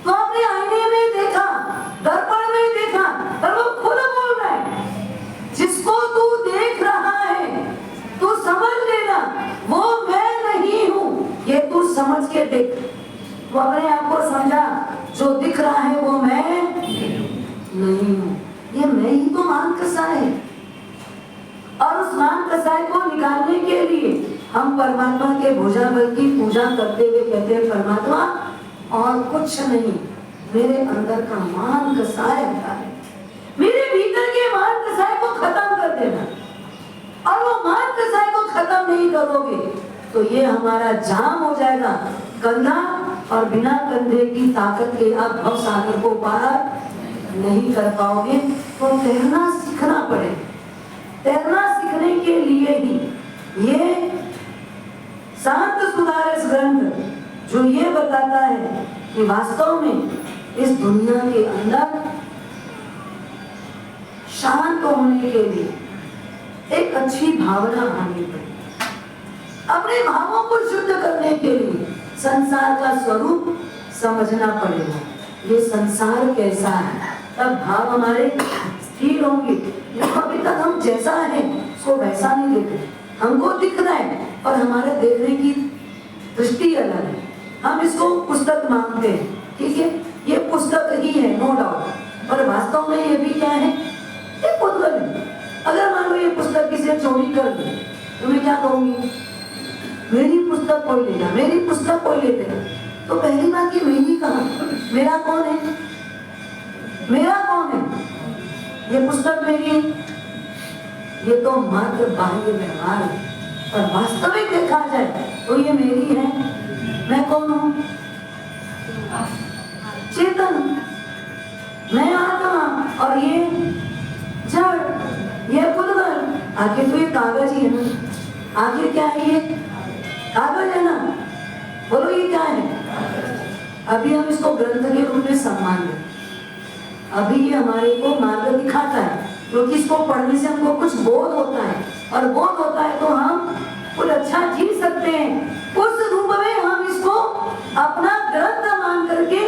तो आपने आईने में देखा, दर्पण में देखा, पर वो खुद बोल रहा है जिसको तू देख रहा है तू समझ लेना वो मैं नहीं हूँ। ये तू समझ के देख। तो अपने आप को समझा, जो दिख रहा है वो मैं नहीं हूँ। ये मैं ही तो मान कसाय है। और उस मान कसाय को निकालने के लिए हम परमात्मा के भुजाबल की पूजा करते हुए कहते हैं, परमात्मा और कुछ नहीं, मेरे अंदर का मान कसाय है, मेरे भीतर के मान कसाय को खत्म कर देना। और वो मान कसाय को खत्म नहीं करोगे तो ये हमारा जाम हो जाएगा कंधा, और बिना कंधे की ताकत के आप भव सागर को पार नहीं कर पाओगे। तो तैरना सीखना पड़ेगा। तैरना सीखने के लिए ही ये शांत सुधारस ग्रंथ जो ये बताता है कि वास्तव में इस दुनिया के अंदर शांत होने के लिए एक अच्छी भावना आनी पड़ेगी। अपने भावों को शुद्ध करने के लिए संसार का स्वरूप समझना पड़ेगा। ये संसार कैसा है, तब भाव हमारे स्थिर होंगे। अभी तक हम जैसा है उसको वैसा नहीं देखते। हमको दिख रहा है और हमारे देखने की दृष्टि अलग है। हम इसको पुस्तक मानते हैं, ठीक है, ये पुस्तक ही है, नो डाउट। और वास्तव में ये भी क्या है? ये पुस्तक है। अगर मान लो ये पुस्तक किसी ने चोरी कर दी तो मैं क्या कहूंगी? मेरी पुस्तक कोई लेगा, मेरी पुस्तक कोई लेते हैं। तो पहली बात ये मेरी कहाँ? मेरा कौन है? मेरा कौन है? ये पुस्तक मेरी है? ये तो मात्र बाह्य व्यवहार है। और वास्तविक देखा जाए तो ये मेरी है। मैं कौन हूँ? चेतन। मैं आत्मा और ये जड़, ये पुद्गल। आखिर तो ये कागज ही है ना। आखिर क्या है? ये कागज है ना। बोलो ये क्या है? अभी हम इसको ग्रंथ के रूप में सम्मान दें। अभी ये हमारे को मार्ग दिखाता है, क्योंकि इसको पढ़ने से हमको कुछ बोध होता है, और बोध होता है तो हम कुछ अच्छा जी सकते हैं। उस रूप में हम इसको अपना ग्रंथ मान करके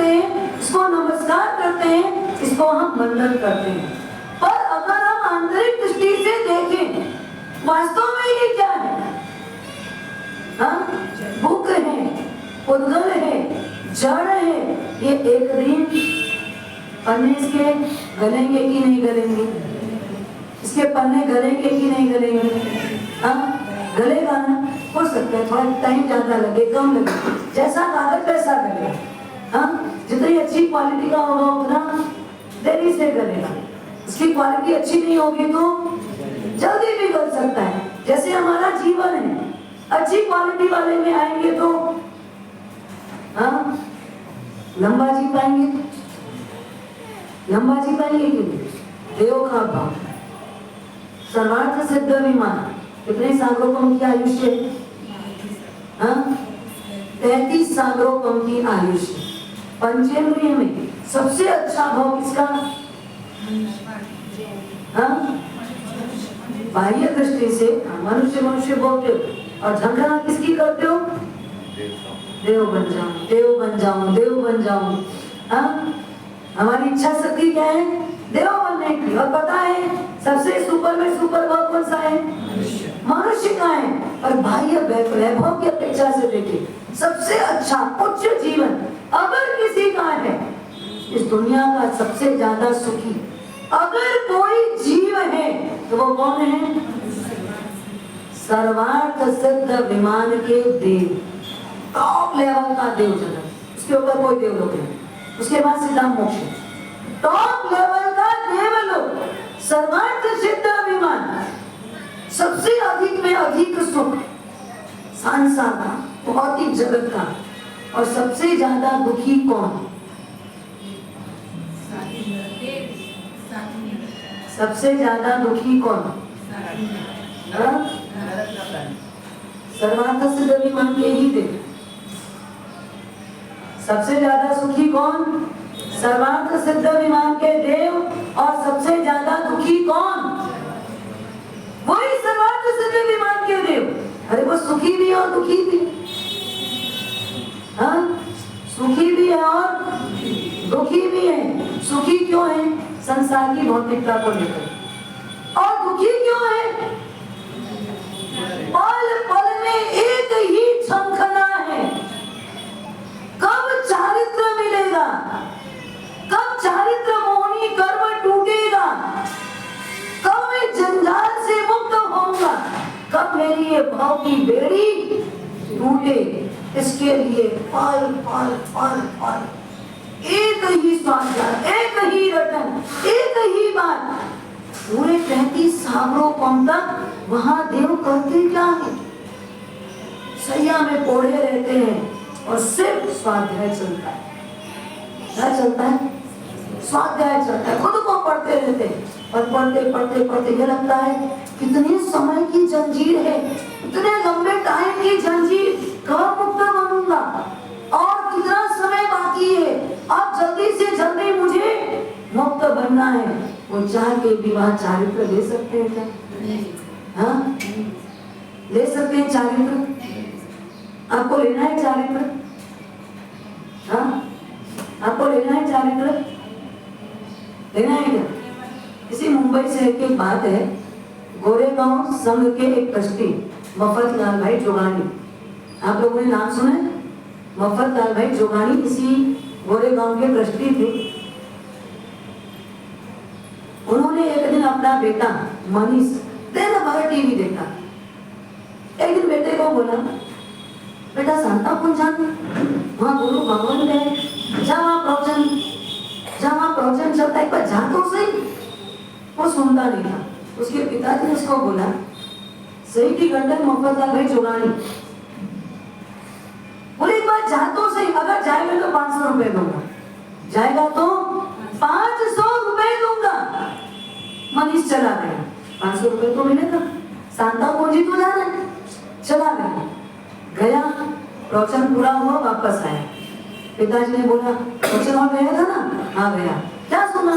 हैं, इसको नमस्कार करते हैं, इसको हम वंदन करते हैं। पर अगर हम आंतरिक दृष्टि से देखें, वास्तव में ये क्या है? हाँ, भूख है, उद्गल है, जड़ है, ये एक दिन पन्ने इसके गलेंगे कि नहीं गलेंगे? इसके पन्ने गलेंगे कि नहीं गलेंगे? हाँ, गलेगा ना। हो सकता है थोड़ा टाइम ज्यादा लगे, कम लगे, जैसा कागज वैसा गलेगा। हाँ, जितनी अच्छी क्वालिटी का होगा उतना देरी से गलेगा। इसकी क्वालिटी अच्छी नहीं होगी तो जल्दी भी गल सकता है। जैसे हमारा जीवन है, अच्छी क्वालिटी वाले में आएंगे तो हाँ लंबा जी पाएंगे, लंबा जी पाएंगे कि नहीं? देव का भाव, सर्वार्थ सिद्ध विमान, कितने सागरों को उनकी आयुष्य है? हाँ, 33 सागरों को उनकी आयुष्य। पंचेंद्रिय में सबसे अच्छा भाव किसका? हाँ, बाह्य दृष्टि से मनुष्य मनुष्य बोलते हो और झंझना किसकी करते हो? देव बन जाऊं, देव बन जाऊं, देव बन जाऊं। हाँ, हमारी इच्छा शक्ति क्या है? देव बनने की। और पता है सबसे सुपर में सुपर भाव कौन सा है? मनुष्य का है। और बाह्य वैभव की अपेक्षा से देखिए, सबसे अच्छा उच्च जीवन अगर किसी का है, इस दुनिया का सबसे ज्यादा सुखी अगर कोई जीव है तो वो कौन है? सर्वार्थ सिद्ध विमान के देव, टॉप लेवल का देव जगत, उसके ऊपर कोई देवलोक नहीं, उसके बाद सीधा मोक्ष। टॉप लेवल का देवलोक, सर्वार्थ सिद्ध विमान, सबसे अधिक में अधिक सुख संसार का, भौतिक जगत का। और सबसे ज्यादा दुखी कौन? सबसे ज्यादा दुखी कौन? सर्वार्थ सिद्ध विमान के ही देव। सबसे ज्यादा सुखी कौन? सर्वार्थ सिद्ध विमान के देव। और सबसे ज्यादा दुखी कौन? वही सर्वार्थ सिद्ध विमान के देव। अरे वो सुखी भी और दुखी भी। हाँ, सुखी भी है और दुखी भी है। सुखी क्यों है? संसार की भौतिकता को लेकर। और दुखी क्यों है? पल पल में एक ही छंखना है, कब चारित्र मिलेगा, कब चारित्र मोहनी कर्म टूटेगा, कब मैं जंजाल से मुक्त होऊंगा, कब मेरी ये भाव की बेड़ी टूटे, इसके लिए पल पल पल पल एक ही स्वाध्याय, एक ही रटन, एक ही बात, पूरे 33 सागरों कौम तक वहां देव करते क्या है? सैया में पोढ़े रहते हैं और सिर्फ स्वाध्याय चलता है। क्या चलता है? स्वाध्याय चलता है, खुद को पढ़ते रहते हैं। और पढ़ते पढ़ते पढ़ते ये लगता है कितने समय की जंजीर है, इतने लंबे टाइम की जंजीर, कब मुक्त बनूंगा और कितना समय बाकी है, अब जल्दी से जल्दी मुझे मुक्त बनना है। वो चाह के विवाह चारित्र ले सकते हैं क्या? हाँ, ले सकते हैं चारित्र? आपको लेना है चारित्र? हाँ, आपको लेना है चारित्र? लेना है क्या? इसी मुंबई शहर की बात है, गोरेगांव संघ के एक ट्रस्टी मफतलाल भाई जोगानी, आप लोगों ने नाम सुना है? मफतलाल भाई जोगानी इसी गोरेगांव के ट्रस्टी थे। उन्होंने एक दिन अपना बेटा मनीष दिन भर टीवी देखा। एक दिन बेटे को बोला, बेटा सांता कुंज वहां गुरु भगवान है, जा वहां प्रवचन चलता है, पर जा तो सही। वो सुनता नहीं था। उसके पिताजी ने उसको बोला, सही की घंटे मफतलाल भाई जोगानी बोले, एक बार जा तो सही, अगर जाएगा तो 500 रुपए दूंगा, जाएगा तो 500 रुपए दूंगा। मनीष चला गया, 500 रुपए तो मिलेगा, सांता कुंज तो जाना है, चला गया, प्रवचन पूरा हुआ, वापस आया। पिताजी ने बोला, प्रवचन और गया था ना? हाँ गया। क्या सुना?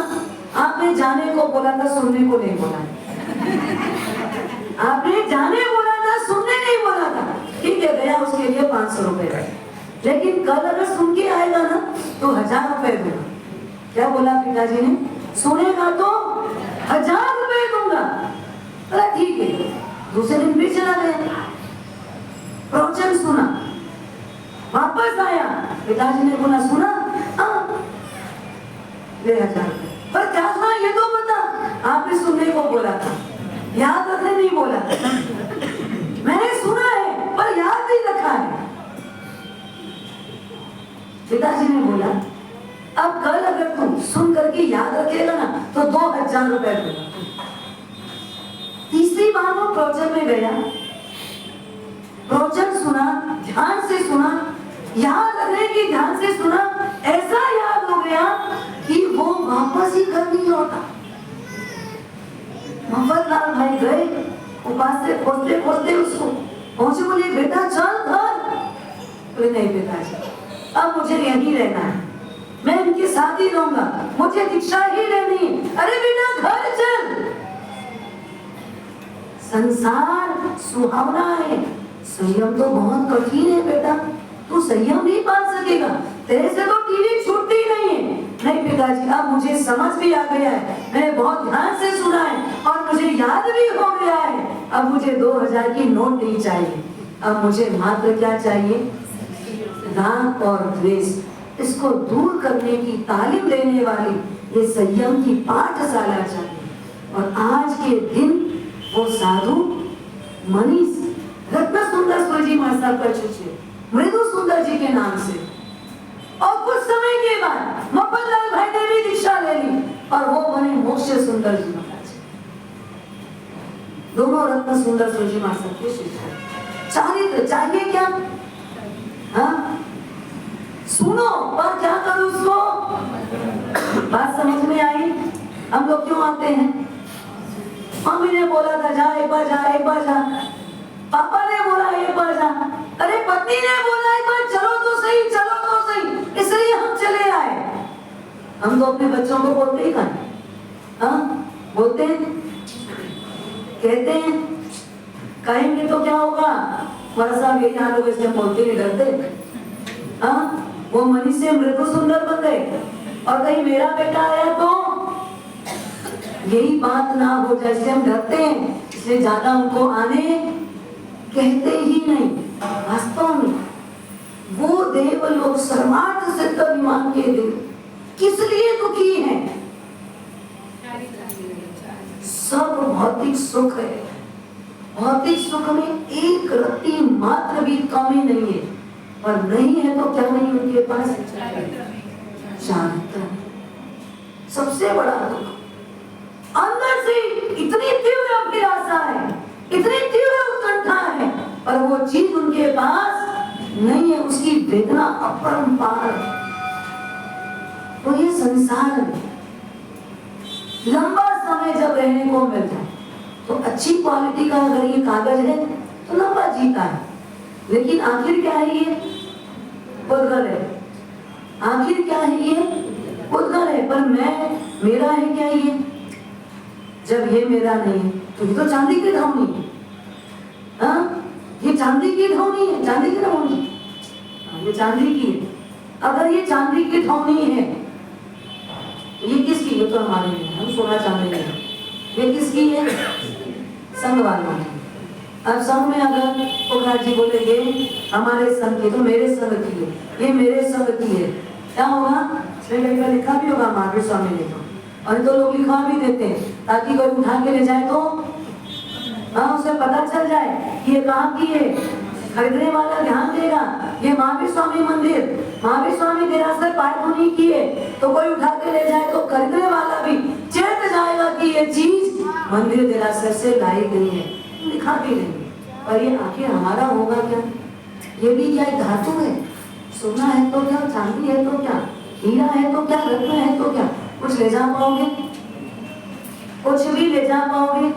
आपने जाने को बोला था, सुनने को नहीं बोला। आपने जाने बोला था, सुनने नहीं बोला था। ठीक है, गया, उसके लिए 500 रुपए। लेकिन कल अगर सुन के आएगा ना तो 1000 रुपए दूंगा। क्या बोला पिताजी ने? सुनेगा तो 1000 रुपए दूंगा। अरे ठीक है। दूसरे दिन फिर चला गया, प्रवचन सुना, वापस आया, पिताजी ने बोला सुना? हाँ, ले 1000 रुपए। पर क्या सुना ये तो बता। आपने सुनने को बोला था, याद रखने नहीं बोला। मैंने सुना है पर याद नहीं रखा है। पिताजी ने बोला अब कल अगर तुम सुन करके याद रखेगा ना तो 2000 रुपए दूंगा। तीसरी बार वो प्रवचन में गया, प्रवचन सुना, ध्यान से सुना, याद रखने की ध्यान से सुना, ऐसा याद हो गया कि वो वापस ही घर नहीं लौटा। मोहम्मदलाल भाई गए, उपास से खोजते खोजते उसको पहुंचे, बोले बेटा चल घर। बोले नहीं पिताजी अब मुझे यहीं रहना है, मैं इनके साथ ही रहूंगा, मुझे दीक्षा ही लेनी है। अरे बेटा घर चल, संसार सुहावना है, संयम तो बहुत कठिन है बेटा, तू संयम नहीं पाल सकेगा, तेरे से तो टीवी छूटती नहीं है। नहीं पिताजी अब मुझे समझ भी आ गया है, मैंने बहुत ध्यान से सुना है और मुझे याद भी हो गया है। अब मुझे 2000 की नोट नहीं चाहिए, अब मुझे मात्र क्या चाहिए? राग और द्वेष, इसको दूर करने की तालीम देने वाली ये संयम की पाठशाला चाहिए। और आज के दिन वो साधु मनीष रत्न सुंदर सूरजी मास्टर पर चुचे मृदु सुंदर जी के नाम से, और कुछ समय के बाद मोहम्मदलाल भाई ने भी दीक्षा ले ली और वो बने मोक्ष सुंदर जी महाराज। दोनों रत्न सुंदर सूरजी मास्टर के शिष्य। चारित्र चाहिए क्या? हाँ सुनो, पर क्या करूं उसको? बात समझ में आई? हम लोग क्यों आते हैं? मम्मी ने बोला था जा एक बार जा, एक बार जा, पापा ने बोला एक बार जा, अरे पत्नी ने बोला एक बार चलो तो सही, चलो तो सही, इसलिए हम चले आए। हम तो अपने बच्चों को बोलते ही कहाँ? हाँ बोलते हैं, कहते हैं, कहेंगे तो क्या होगा? हमारा साहब यही हाल होगा, इसलिए हम बोलते नहीं, डरते। हाँ वो मनीष से मृदु सुंदर बन गए और कहीं मेरा बेटा आया तो यही बात ना हो जाए, इसलिए हम डरते हैं, इसलिए ज्यादा उनको आने कहते ही नहीं। वास्तव में वो देव लोग सर्वार्थ सिद्ध विमान के देव किस लिए दुखी हैं? सब भौतिक सुख है, भौतिक सुख में एक रत्ती मात्र भी कमी नहीं है, और नहीं है तो क्या नहीं उनके पास? चारित्र। सबसे बड़ा दुख अंदर से इतनी तीव्र अभिलाषा है, इतनी तीव्र उत्कंठा है, पर वो चीज उनके पास नहीं है, उसकी वेदना अपरंपार। तो ये संसार में लंबा समय जब रहने को मिल जाए तो अच्छी क्वालिटी का अगर ये कागज है तो लंबा जीता है, लेकिन आखिर क्या है? ये उद्गल है। आखिर क्या है? ये उद्गल है। पर मैं, मेरा है क्या ये? जब ये मेरा नहीं है तो ये तो चांदी की ढौनी है। हाँ ये चांदी की ढौनी है, चांदी की ढौनी, ये चांदी की है। अगर ये चांदी की ढौनी है तो ये किसकी? ये तो हमारे नहीं है, हम सोना चांदी नहीं है। ये किसकी है? संघ वालों की। अब संघ में अगर पोखराज जी बोले ये हमारे संघ की, तो मेरे संघ की है, ये मेरे संघ की है, क्या होगा? इसमें कहीं पर लिखा भी होगा महावीर स्वामी ने, और तो लोग लिखवा भी देते हैं ताकि कोई उठा के ले जाए तो हाँ उसे पता चल जाए कि ये कहाँ की है, खरीदने वाला ध्यान देगा ये महावीर स्वामी मंदिर, महावीर स्वामी देरासर पायधुनी की है, तो कोई उठा के ले जाए तो खरीदने वाला भी चेत जाएगा कि ये चीज मंदिर देरासर से लाई गई है, लिखा भी नहीं। पर ये आखिर हमारा होगा क्या? ये भी क्या एक धातु है? सोना है तो क्या, चांदी है तो क्या, हीरा है तो क्या, रत्न है तो क्या? कुछ ले जा पाओगे? कुछ भी ले जा पाओगे?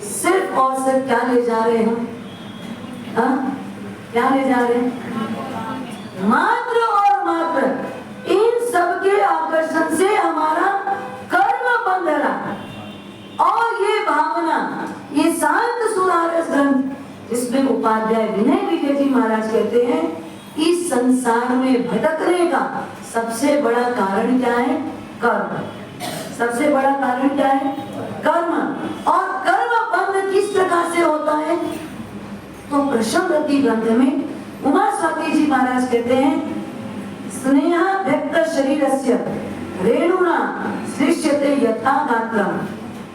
सिर्फ और सिर्फ क्या ले जा रहे हम? हाँ क्या ले जा रहे हैं? मात्र और मात्र इन सबके आकर्षण से हमारा कर्म बंध रहा, और ये भावना, ये शांत सुनारस ग्रंथ जिसमें उपाध्याय विनय विजय जी महाराज कहते हैं, इस संसार में भटकने का सबसे बड़ा कारण क्या है? कर्म। सबसे बड़ा कारण क्या है? कर्म। और कर्म बंध किस प्रकार से होता है? तो प्रशमरति ग्रंथ में उमा स्वामी जी महाराज कहते हैं, स्नेहा व्यक्त शरीरस्य रेणुना सृष्यते यथा गात्रम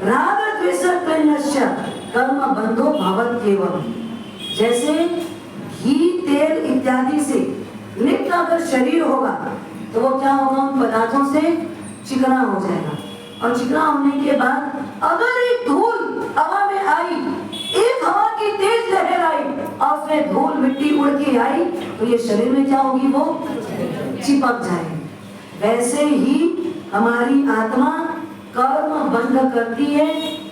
राग द्वेष क्लेशस्य कर्म बंधो भवत्येव। जैसे घी तेल इत्यादि से लिप्त अगर शरीर होगा तो वो क्या होगा? उन पदार्थों से चिकना हो जाएगा, और चिकना होने के बाद अगर एक धूल हवा में आई, एक हवा की तेज लहर आई और उसमें धूल मिट्टी उड़ के आई, तो ये शरीर में क्या होगी? वो चिपक जाएगी। वैसे ही हमारी आत्मा कर्म बंध करती है।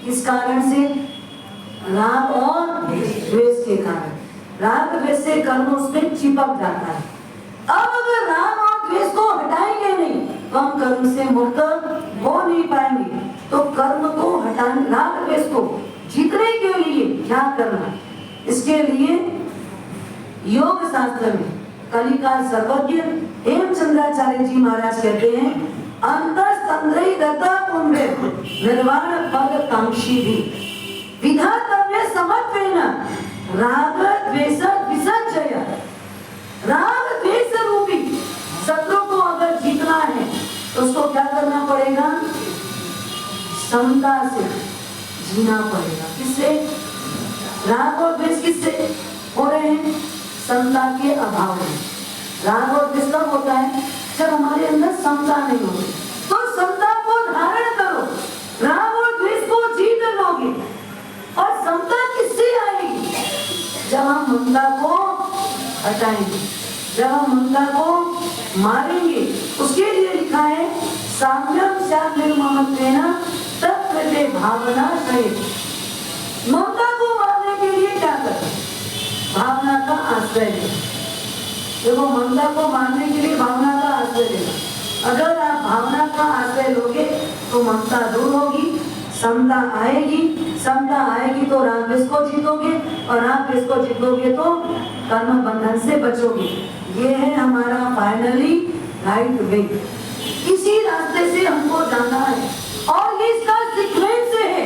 किस कारण से? राग और द्वेष के कारण। राग द्वेष से कर्म उसमें चिपक जाता है। अब अगर राग और द्वेष को हटाएंगे नहीं तो हम कर्म से मुक्त हो नहीं पाएंगे। तो कर्म को हटाने, राग द्वेष को जीतने के लिए क्या करना? इसके लिए योग शास्त्र में कलिका सर्वज्ञ हेमचंद्राचार्य जी महाराज कहते हैं, अंतस्तंद्रई रता पुण्य निर्वाण पद कांक्षी भी विधातव्य समत्वेन राग द्वेष विसर्जय। राग द्वेष रूपी शत्रु को अगर जीतना है तो उसको क्या करना पड़ेगा? समता से जीना पड़ेगा। किससे? राग और द्वेष किससे हो रहे हैं? समता के अभाव में। राग और द्वेष कब होता है? जब हमारे अंदर समता नहीं होती। तो समता को धारण करो, राग और द्वेष को जीत लोगे। और समता किससे आएगी? जब हम ममता को हटाएंगे, जब हम ममता को मारेंगे। उसके लिए लिखा है, साम्यम स्यात् निर्ममत्वेन तत्कृते भावना सहित। ममता को मारने के लिए क्या करें? भावना का आश्रय लेना। देखो, ममता को मारने के लिए भावना का आश्रय लेना। अगर आप भावना का आश्रय लोगे तो ममता दूर होगी, समता आएगी। समता आएगी तो राग द्वेष को जीतोगे, और राग द्वेष को जीतोगे तो कर्म बंधन से बचोगे। ये है हमारा फाइनली राइट वे। इसी रास्ते से हमको जाना है, और ये इसका सीक्वेंस है।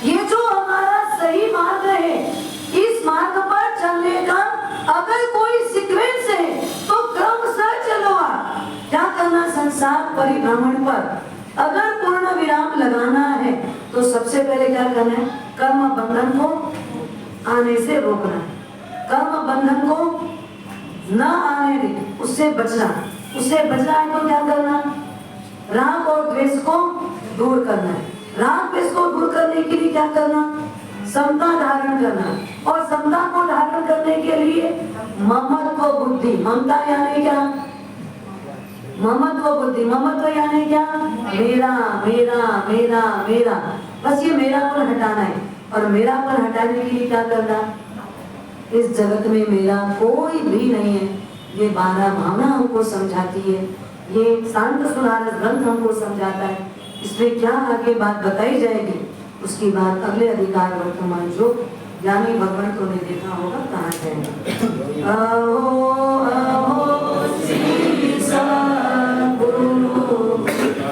ये जो हमारा सही मार्ग है, इस मार्ग पर चलने का अगर कोई सीक्वेंस है तो क्रम से चलो। क्या करना? संसार परिभ्रमण पर अगर पूर्ण विराम लगाना है तो सबसे पहले क्या करना है? कर्म बंधन को आने से रोकना है। कर्म बंधन को न आने दे, उससे बचना। उससे बचना है तो क्या करना? राग और द्वेष को दूर करना है। राग द्वेष को दूर करने के लिए क्या करना? समता धारण करना। और समता को धारण करने के लिए ममत्व बुद्धि। ममता यानी क्या? ममत्व बुद्धि। ममत्व यानी क्या? मेरा मेरा मेरा मेरा। बस ये मेरापन हटाना है। और मेरापन हटाने के लिए क्या करना? इस जगत में मेरा कोई भी नहीं है। ये 12 भावना हमको समझाती है, ये शांत सुनारस ग्रंथ हमको समझाता है। इसमें क्या आगे बात बताई जाएगी, उसकी बात अगले अधिकार वर्तमान जो ज्ञानी भगवंतों ने देखा होगा कहा जाएगा। अहो अहो श्री सद्गुरु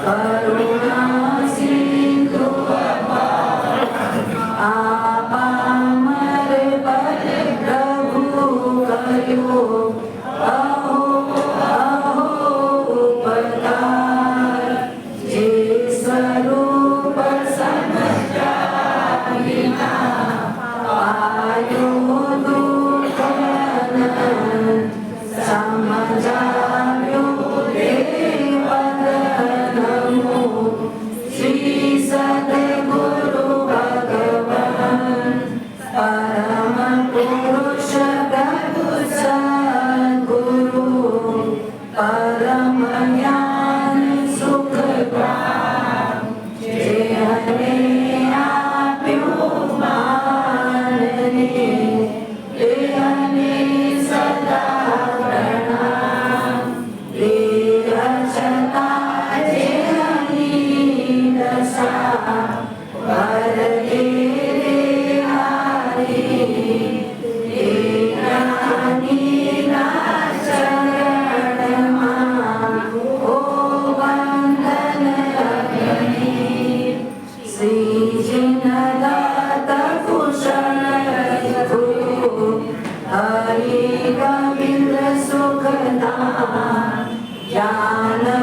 करुणा सिंधु आपामर पर प्रभु करो। अहो अहो उपकार जे स्वरूप समझा बिना आयो दुख समझायो देवत नमो श्री सद्गुरु भगवान परम पुरुष प्रभु सद्गुरु परम ज्ञान सुख प्राप्त जे हमें आप्यो मानने ते हमें सदा प्रणाम। देह छता जे हरि दशा वर तेरे हारे ज्ञानी ज्ञान